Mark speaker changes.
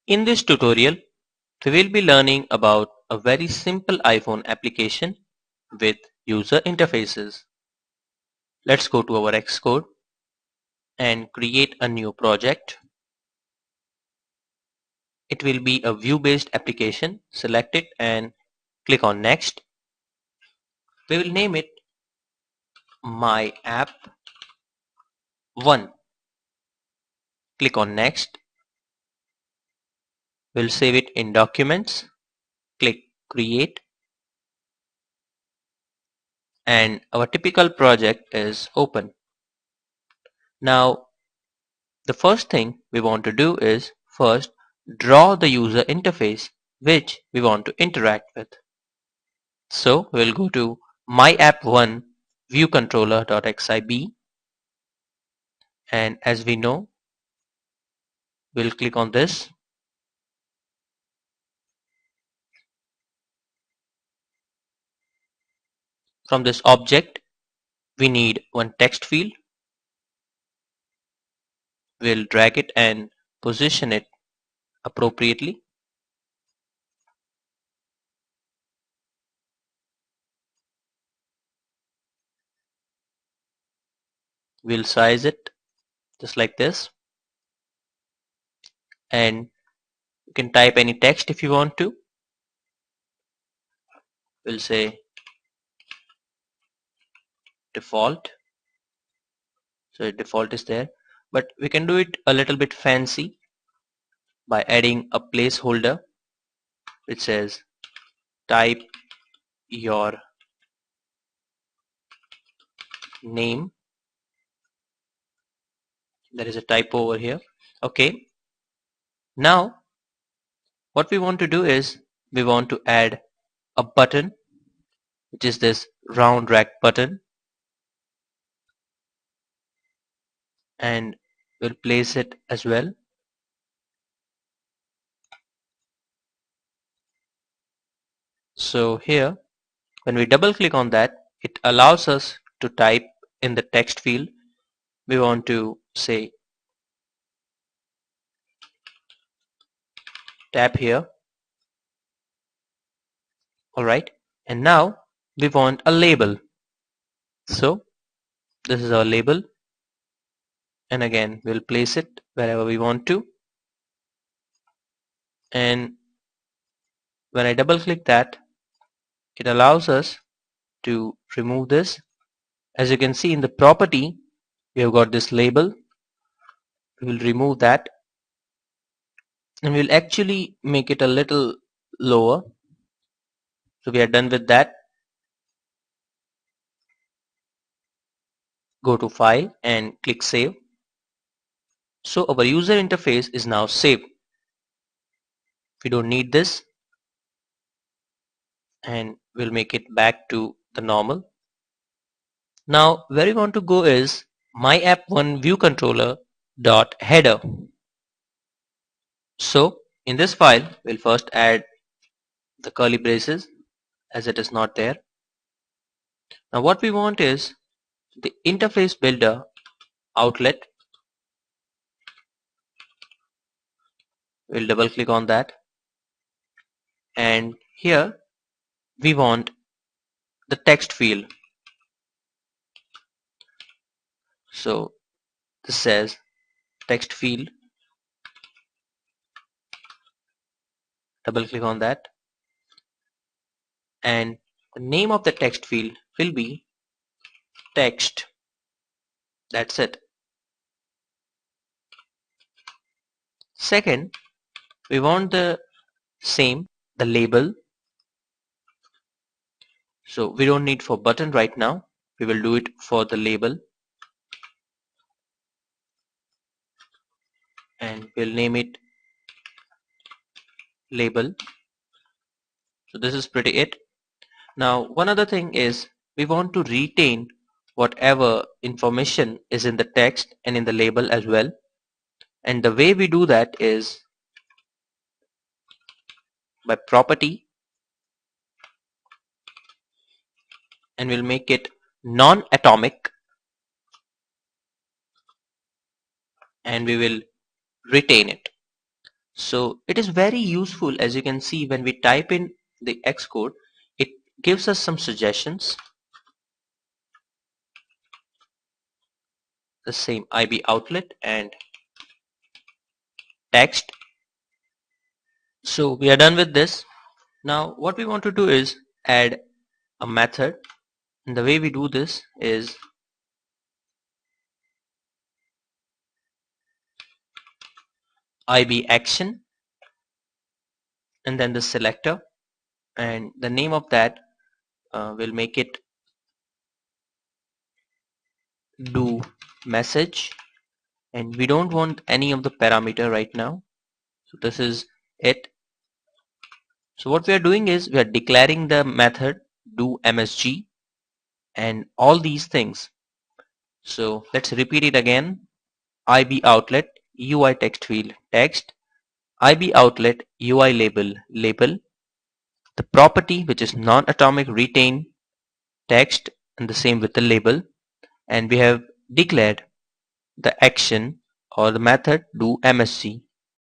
Speaker 1: In this tutorial, we will be learning about a very simple iPhone application with user interfaces. Let's go to our Xcode and create a new project. It will be a view-based application. Select it and click on Next. We will name it My App 1. Click on Next. We'll save it in Documents. Click Create. And our typical project is open. Now, the first thing we want to do is first draw the user interface which we want to interact with. So we'll go to myapp1 viewcontroller.xib, and as we know, we'll click on this. From this object, we need one text field. We'll drag it and position it appropriately. We'll size it just like this, and you can type any text if you want to. We'll say default. So default is there, but we can do it a little bit fancy by adding a placeholder which says type your name. There is a typo over here. Okay, now what we want to do is we want to add a button, which is this round drag button, and we'll place it as well. So here, when we double click on that, it allows us to type in the text field. We want to say tap here. Alright, and now we want a label. So this is our label, and again we'll place it wherever we want to. And when I double click that, it allows us to remove this. As you can see in the property, we have got this label. We will remove that, and we'll actually make it a little lower. So we are done with that. Go to File and click Save. So our user interface is now saved. We don't need this, and we'll make it back to the normal. Now where we want to go is myapp1 viewcontroller.header. So in this file, we'll first add the curly braces as it is not there. Now what we want is the interface builder outlet. We'll double click on that, and here we want the text field. So this says text field. Double click on that, and the name of the text field will be text. That's it. Second, we want the label. So we don't need for button right now. We will do it for the label, and we'll name it label. So this is pretty it. Now one other thing is we want to retain whatever information is in the text and in the label as well. And the way we do that is by property, and we'll make it non-atomic, and we will retain it. So it is very useful. As you can see, when we type in the Xcode, it gives us some suggestions. The same IB outlet and text. So we are done with this. Now what we want to do is add a method, and the way we do this is IB action and then the selector, and the name of that will make it do message, and we don't want any of the parameter right now, so this is it. So what we are doing is we are declaring the method do msg and all these things. So let's repeat it again. IB outlet UI text field text, IB outlet UI label label, the property which is non-atomic retain text, and the same with the label, and we have declared the action or the method do msg.